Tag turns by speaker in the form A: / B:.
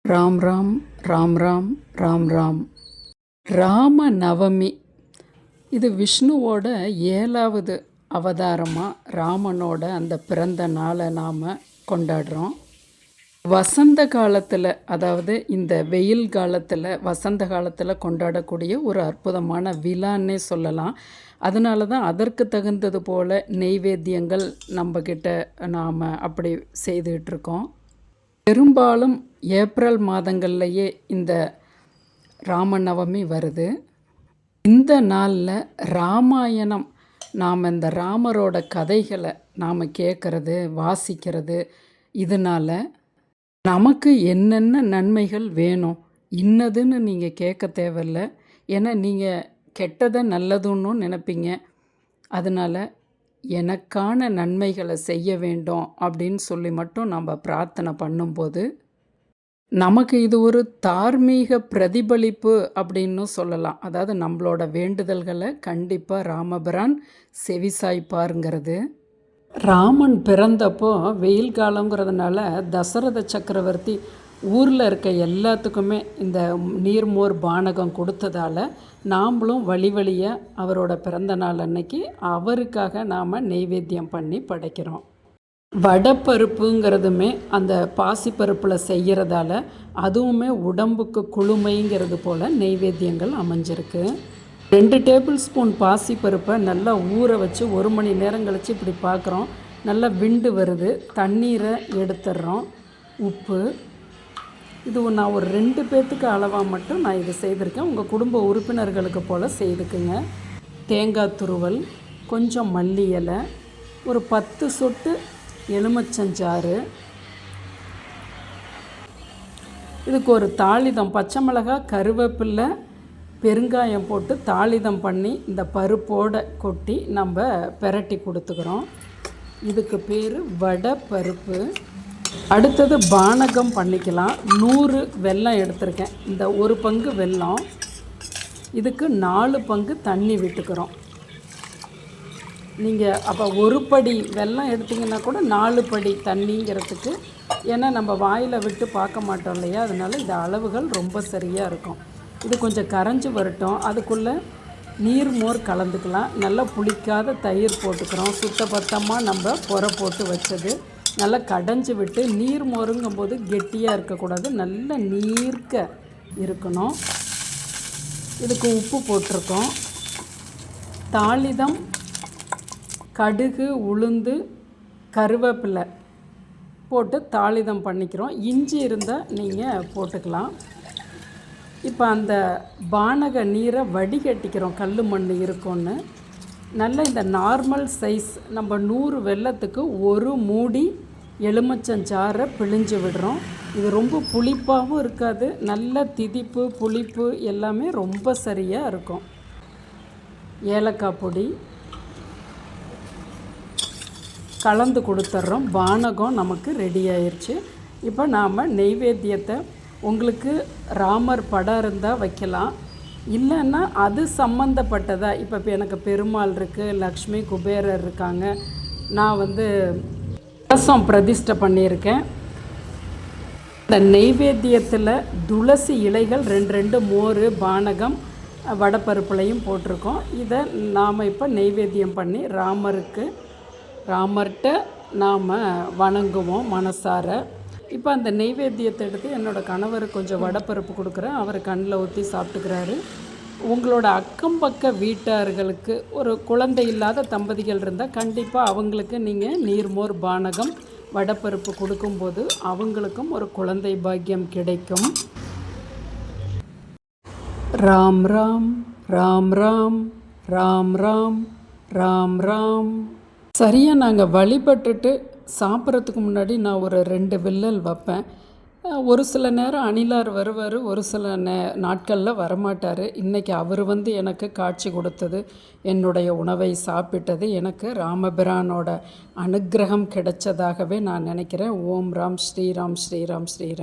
A: ராம் ராம் ராம் ராம் ராம் ராம். ராம நவமி இது விஷ்ணுவோட 7வது அவதாரமாக ராமனோட அந்த பிறந்த நாளை நாம் கொண்டாடுறோம். வசந்த காலத்தில், அதாவது இந்த வெயில் காலத்தில், வசந்த காலத்தில் கொண்டாடக்கூடிய ஒரு அற்புதமான விழான்னே சொல்லலாம். அதனால தான் அதற்கு தகுந்தது போல் நெய்வேத்தியங்கள் நம்மக்கிட்ட நாம் அப்படி செய்துகிட்ருக்கோம். பெரும்பாலும் ஏப்ரல் மாதங்கள்லையே இந்த ராமநவமி வருது. இந்த நாளில் ராமாயணம், நாம் இந்த ராமரோட கதைகளை நாம் கேட்குறது, வாசிக்கிறது, இதனால் நமக்கு என்னென்ன நன்மைகள் வேணும் இன்னதுன்னு நீங்கள் கேட்க தேவையில்ல. ஏன்னா நீங்கள் கெட்டதை நல்லதுன்னு நினைப்பீங்க. அதனால் எனக்கான நன்மைகளை செய்ய வேண்டும் அப்படின்னு சொல்லி மட்டும் நம்ம பிரார்த்தனை பண்ணும்போது நமக்கு இது ஒரு தார்மீக பிரதிபலிப்பு அப்படின்னு சொல்லலாம். அதாவது நம்மளோட வேண்டுதல்களை கண்டிப்பாக ராமபிரான் செவிசாய்ப்பாருங்கிறது. ராமன் பிறந்தப்போ வெயில் காலங்கிறதுனால தசரத சக்கரவர்த்தி ஊரில் இருக்க எல்லாத்துக்குமே இந்த நீர்மோர் பானகம் கொடுத்ததால் நாம்ளும் வழி வழியாக அவரோட பிறந்த நாள் அன்னைக்கு அவருக்காக நாம் நெய்வேத்தியம் பண்ணி படைக்கிறோம். வடைப்பருப்புங்கிறதுமே அந்த பாசிப்பருப்பில் செய்கிறதால அதுவுமே உடம்புக்கு குளுமைங்கிறது போல் நெய்வேத்தியங்கள் அமைஞ்சிருக்கு. 2 டேபிள் ஸ்பூன் பாசிப்பருப்பை நல்லா ஊற வச்சு 1 மணி நேரம் கழித்து இப்படி பார்க்குறோம். நல்லா விண்டு வருது. தண்ணீரை எடுத்துடுறோம். உப்பு, இது நான் ஒரு 2 பேர்த்துக்கு அளவாக மட்டும் நான் இது செய்திருக்கேன். உங்கள் குடும்ப உறுப்பினர்களுக்கு போல் செய்துக்குங்க. தேங்காய் துருவல், கொஞ்சம் மல்லி இலை, ஒரு 10 சொட்டு எலுமிச்சஞ்சாறு, இதுக்கு ஒரு தாளிதம் பச்சை மிளகாய், கருவேப்பிலை, பெருங்காயம் போட்டு தாளிதம் பண்ணி இந்த பருப்போடு கொட்டி நம்ம பெரட்டி கொடுத்துக்கிறோம். இதுக்கு பேர் வடை பருப்பு. அடுத்தது பானகம் பண்ணிக்கலாம். 100 வெல்லம் எடுத்திருக்கேன். இந்த 1 பங்கு வெல்லம், இதுக்கு 4 பங்கு தண்ணி விட்டுக்கிறோம். நீங்கள் அப்போ 1 படி வெல்லம் எடுத்திங்கன்னா கூட 4 படி தண்ணிங்கிறதுக்கு, ஏன்னா நம்ம வாயில் விட்டு பார்க்க மாட்டோம் இல்லையா, அதனால் இந்த அளவுகள் ரொம்ப சரியாக இருக்கும். இது கொஞ்சம் கரைஞ்சி வரட்டும். அதுக்குள்ளே நீர்மோர் கலந்துக்கலாம். நல்லா புளிக்காத தயிர் போட்டுக்கிறோம். சுத்தபத்தமாக நம்ம பொறை போட்டு வச்சது நல்லா கடைஞ்சி விட்டு, நீர் மோருங்கும்போது கெட்டியாக இருக்கக்கூடாது, நல்ல நீர்க்க இருக்கணும். இதுக்கு உப்பு போட்டிருக்கோம். தாளிதம் கடுகு, உளுந்து, கருவேப்பிலை போட்டு தாளிதம் பண்ணிக்கிறோம். இஞ்சி இருந்தால் நீங்கள் போட்டுக்கலாம். இப்போ அந்த பானக நீரை வடிகட்டிக்கிறோம். கல் மண் இருக்கும்னு நல்ல இந்த நார்மல் சைஸ் நம்ம 100 வெல்லத்துக்கு 1 மூடி எலுமிச்சஞ்சாறை பிழிஞ்சு விடுறோம். இது ரொம்ப புளிப்பாகவும் இருக்காது, நல்ல திதிப்பு புளிப்பு எல்லாமே ரொம்ப சரியாக இருக்கும். ஏலக்காய் பொடி கலந்து கொடுத்துட்றோம். பானகம் நமக்கு ரெடி ஆயிடுச்சு. இப்போ நாம் நெய்வேத்தியத்தை, உங்களுக்கு ராமர் படம் இருந்தால் வைக்கலாம், இல்லைன்னா அது சம்மந்தப்பட்டதா. இப்போ எனக்கு பெருமாள் இருக்குது, லக்ஷ்மி குபேரர் இருக்காங்க, நான் கலசம் பிரதிஷ்டை பண்ணியிருக்கேன். இந்த நெய்வேத்தியத்தில் துளசி இலைகள் 2 மோர், பானகம், வடைப்பருப்புலையும் போட்டிருக்கோம். இதை நாம் இப்போ நெய்வேத்தியம் பண்ணி ராமர்கிட்ட நாம் வணங்குவோம் மனசார. இப்போ அந்த நெய்வேத்தியத்தை எடுத்து என்னோடய கணவருக்கு கொஞ்சம் வடைப்பருப்பு கொடுக்குறேன். அவர் கண்ணில் ஊற்றி சாப்பிட்டுக்கிறாரு. உங்களோட அக்கம் பக்க வீட்டார்களுக்கு ஒரு குழந்தை இல்லாத தம்பதிகள் இருந்தால் கண்டிப்பாக அவங்களுக்கு நீங்கள் நீர்மோர் பானகம் வடைப்பருப்பு கொடுக்கும்போது அவங்களுக்கும் ஒரு குழந்தை பாக்கியம் கிடைக்கும். ராம் ராம் ராம் ராம் ராம் ராம் ராம் ராம். சரியாக நாங்கள் வழிபட்டுட்டு சாப்பிட்றதுக்கு முன்னாடி நான் ஒரு 2 வில்லல் வைப்பேன். ஒரு சில நேரம் அணிலார் வருவார், ஒரு சில நாட்களில் வரமாட்டார். இன்றைக்கி அவர் எனக்கு காட்சி கொடுத்தது, என்னுடைய உணவை சாப்பிட்டது எனக்கு ராமபிரானோட அனுக்கிரகம் கிடைச்சதாகவே நான் நினைக்கிறேன். ஓம் ராம் ஸ்ரீராம் ஸ்ரீராம் ஸ்ரீராம்.